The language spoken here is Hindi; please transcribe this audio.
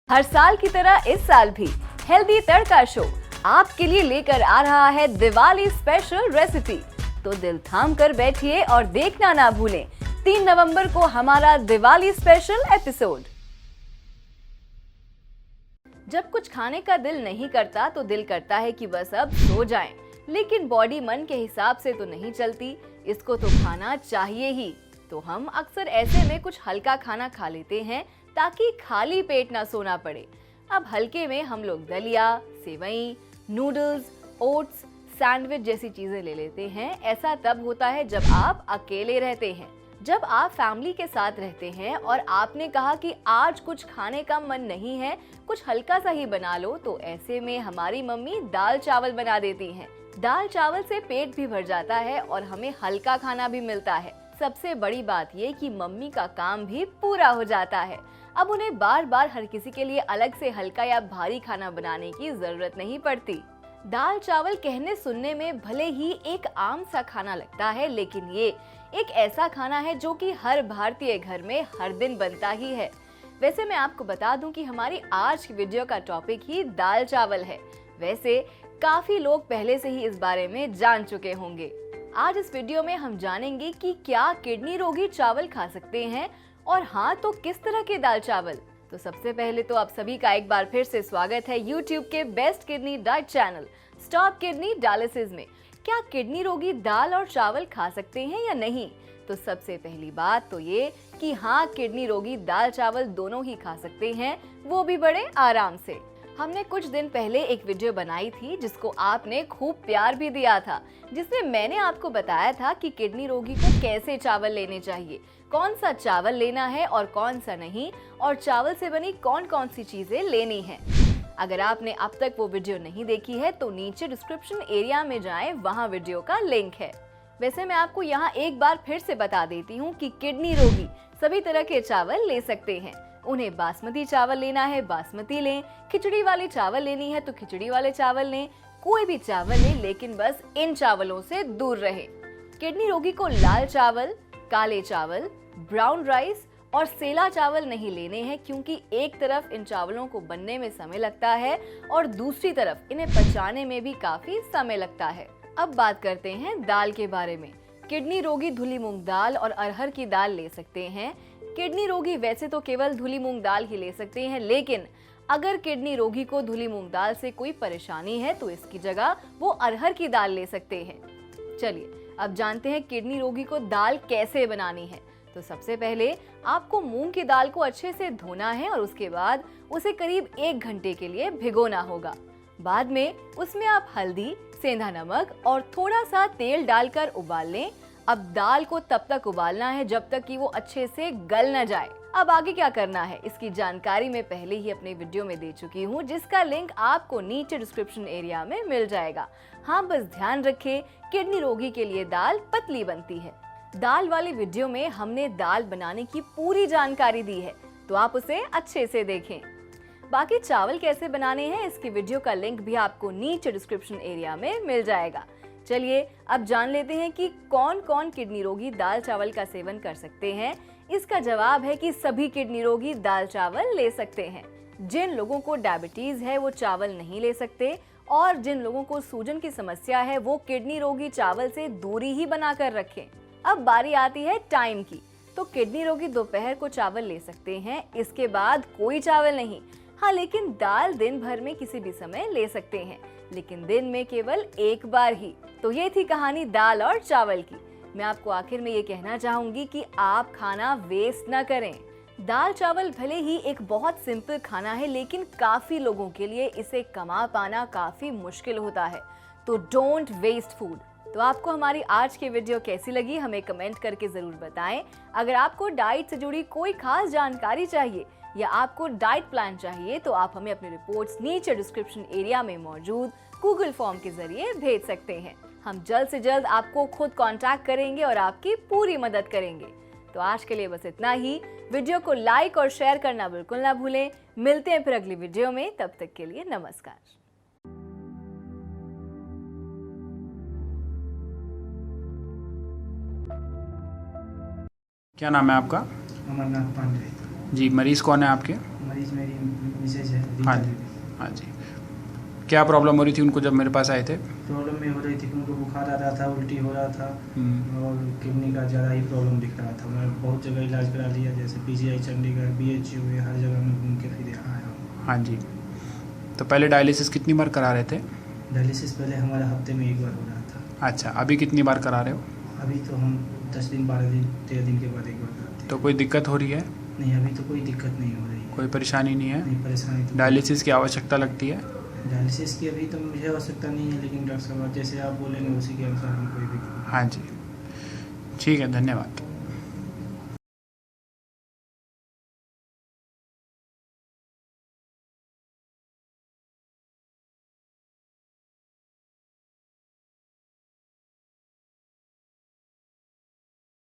हर साल की तरह इस साल भी हेल्दी तड़का शो आपके लिए लेकर आ रहा है दिवाली स्पेशल रेसिपी। तो दिल थाम कर बैठिए और देखना ना भूलें 3 नवंबर को हमारा दिवाली स्पेशल एपिसोड। जब कुछ खाने का दिल नहीं करता तो दिल करता है कि बस अब सो जाएं, लेकिन बॉडी मन के हिसाब से तो नहीं चलती, इसको तो खाना चाहिए ही। तो हम अक्सर ऐसे में कुछ हल्का खाना खा लेते हैं ताकि खाली पेट ना सोना पड़े। अब हल्के में हम लोग दलिया, सेवई, नूडल्स, ओट्स, सैंडविच जैसी चीजें ले लेते हैं। ऐसा तब होता है जब आप अकेले रहते हैं, जब आप फैमिली के साथ रहते हैं और आपने कहा कि आज कुछ खाने का मन नहीं है, कुछ हल्का सा ही बना लो। तो ऐसे में हमारी मम्मी दाल चावल बना देती हैं। दाल चावल से पेट भी भर जाता है और हमें हल्का खाना भी मिलता है। सबसे बड़ी बात ये कि मम्मी का काम भी पूरा हो जाता है। अब उन्हें बार बार हर किसी के लिए अलग से हल्का या भारी खाना बनाने की जरूरत नहीं पड़ती। दाल चावल कहने सुनने में भले ही एक आम सा खाना लगता है, लेकिन ये एक ऐसा खाना है जो कि हर भारतीय घर में हर दिन बनता ही है। वैसे मैं आपको बता दूं कि हमारी आज की वीडियो का टॉपिक ही दाल चावल है। वैसे काफी लोग पहले से ही इस बारे में जान चुके होंगे। आज इस वीडियो में हम जानेंगे कि क्या किडनी रोगी चावल खा सकते हैं, और हाँ तो किस तरह के दाल चावल। तो सबसे पहले तो आप सभी का एक बार फिर से स्वागत है YouTube के best kidney diet channel stop kidney dialysis में। क्या किडनी रोगी दाल और चावल खा सकते हैं या नहीं? तो सबसे पहली बात तो ये कि हाँ, किडनी रोगी दाल चावल दोनों ही खा सकते हैं, वो भी बड़े आराम से। हमने कुछ दिन पहले एक वीडियो बनाई थी जिसको आपने खूब प्यार भी दिया था, जिसमें मैंने आपको बताया था कि किडनी रोगी को कैसे चावल लेने चाहिए, कौन सा चावल लेना है और कौन सा नहीं, और चावल से बनी कौन कौन सी चीजें लेनी है। अगर आपने अब तक वो वीडियो नहीं देखी है तो नीचे डिस्क्रिप्शन एरिया में जाएं, वहाँ वीडियो का लिंक है। वैसे मैं आपको यहाँ एक बार फिर से बता देती हूँ कि किडनी रोगी सभी तरह के चावल ले सकते हैं। उन्हें बासमती चावल लेना है बासमती लें, खिचड़ी वाले चावल लेनी है तो खिचड़ी वाले चावल लें, कोई भी चावल लें, लेकिन बस इन चावलों से दूर रहे। किडनी रोगी को लाल चावल, काले चावल, ब्राउन राइस और सेला चावल नहीं लेने हैं, क्योंकि एक तरफ इन चावलों को बनने में समय लगता है और दूसरी तरफ इन्हें पचाने में भी काफी समय लगता है। अब बात करते हैं दाल के बारे में। किडनी रोगी धुली मूंग दाल और अरहर की दाल ले सकते हैं। किडनी रोगी वैसे तो केवल धुली मूंग दाल ही ले सकते हैं, लेकिन अगर किडनी रोगी को धुली मूंग दाल से कोई परेशानी है तो इसकी जगह वो अरहर की दाल ले सकते हैं। चलिए अब जानते हैं किडनी रोगी को दाल कैसे बनानी है। तो सबसे पहले आपको मूंग की दाल को अच्छे से धोना है और उसके बाद उसे करीब 1 घंटे के लिए भिगोना होगा। बाद में उसमें आप हल्दी, सेंधा नमक और थोड़ा सा तेल डालकर उबाल लें। अब दाल को तब तक उबालना है जब तक कि वो अच्छे से गल न जाए। अब आगे क्या करना है इसकी जानकारी मैं पहले ही अपने वीडियो में दे चुकी हूँ, जिसका लिंक आपको नीचे डिस्क्रिप्शन एरिया में मिल जाएगा। हाँ, बस ध्यान रखें किडनी रोगी के लिए दाल पतली बनती है। दाल वाली वीडियो में हमने दाल बनाने की पूरी जानकारी दी है, तो आप उसे अच्छे से देखें। बाकी चावल कैसे बनाने हैं इसकी वीडियो का लिंक भी आपको नीचे डिस्क्रिप्शन एरिया में मिल जाएगा। चलिए अब जान लेते हैं कि कौन कौन किडनी रोगी दाल चावल का सेवन कर सकते हैं। इसका जवाब है कि सभी किडनी रोगी दाल चावल ले सकते हैं। जिन लोगों को डायबिटीज है वो चावल नहीं ले सकते, और जिन लोगों को सूजन की समस्या है वो किडनी रोगी चावल से दूरी ही बनाकर रखें। अब बारी आती है टाइम की। तो किडनी रोगी दोपहर को चावल ले सकते हैं, इसके बाद कोई चावल नहीं। हाँ, लेकिन दाल दिन भर में किसी भी समय ले सकते हैं, लेकिन दिन में केवल एक बार ही। तो ये थी कहानी दाल और चावल की। मैं आपको आखिर में ये कहना चाहूंगी कि आप खाना वेस्ट ना करें। दाल चावल भले ही एक बहुत सिंपल खाना है, लेकिन काफी लोगों के लिए इसे कमा पाना काफी मुश्किल होता है। तो डोंट वेस्ट फूड। तो आपको हमारी आज की वीडियो कैसी लगी हमें कमेंट करके जरूर बताएं। अगर आपको डाइट से जुड़ी कोई खास जानकारी चाहिए या आपको डाइट प्लान चाहिए तो आप हमें अपनी रिपोर्ट्स नीचे डिस्क्रिप्शन एरिया में मौजूद गूगल फॉर्म के जरिए भेज सकते हैं। हम जल्द से जल्द आपको खुद कांटेक्ट करेंगे और आपकी पूरी मदद करेंगे। तो आज के लिए बस इतना ही। वीडियो को लाइक और शेयर करना बिल्कुल ना भूलें। मिलते हैं फिर अगली वीडियो में, तब तक के लिए नमस्कार। क्या नाम है आपका? अमरनाथ पांडे। जी, मरीज कौन है आपके? मरीज मेरी मिसेज है हाँ रीता जी। देवी। हाँ जी, क्या प्रॉब्लम हो रही थी उनको जब मेरे पास आए थे? प्रॉब्लम ये हो रही थी कि उनको बुखार आ रहा था, उल्टी हो रहा था और किडनी का ज़्यादा ही प्रॉब्लम दिख रहा था। मैं बहुत जगह इलाज करा लिया, जैसे PGI चंडीगढ़, BHU में, हर जगह में घूम के फिर यहाँ आया हूँ। हाँ जी, तो पहले डायलिसिस कितनी बार करा रहे थे? डायलिसिस पहले हमारा हफ्ते में 1 बार हो रहा था। अच्छा, अभी कितनी बार करा रहे हो? अभी तो हम 10 दिन 12 दिन 13 दिन के बाद 1 बार कराते हैं। तो कोई दिक्कत हो रही है? नहीं, अभी तो कोई दिक्कत नहीं हो रही है। कोई परेशानी नहीं है? नहीं, परेशानी तो डायलिसिस की आवश्यकता लगती है? डायलिसिस की अभी तो मुझे आवश्यकता नहीं है, लेकिन डॉक्टर साहब जैसे आप बोलेंगे उसी के अनुसार हम कोई भी। हाँ जी, ठीक है, धन्यवाद।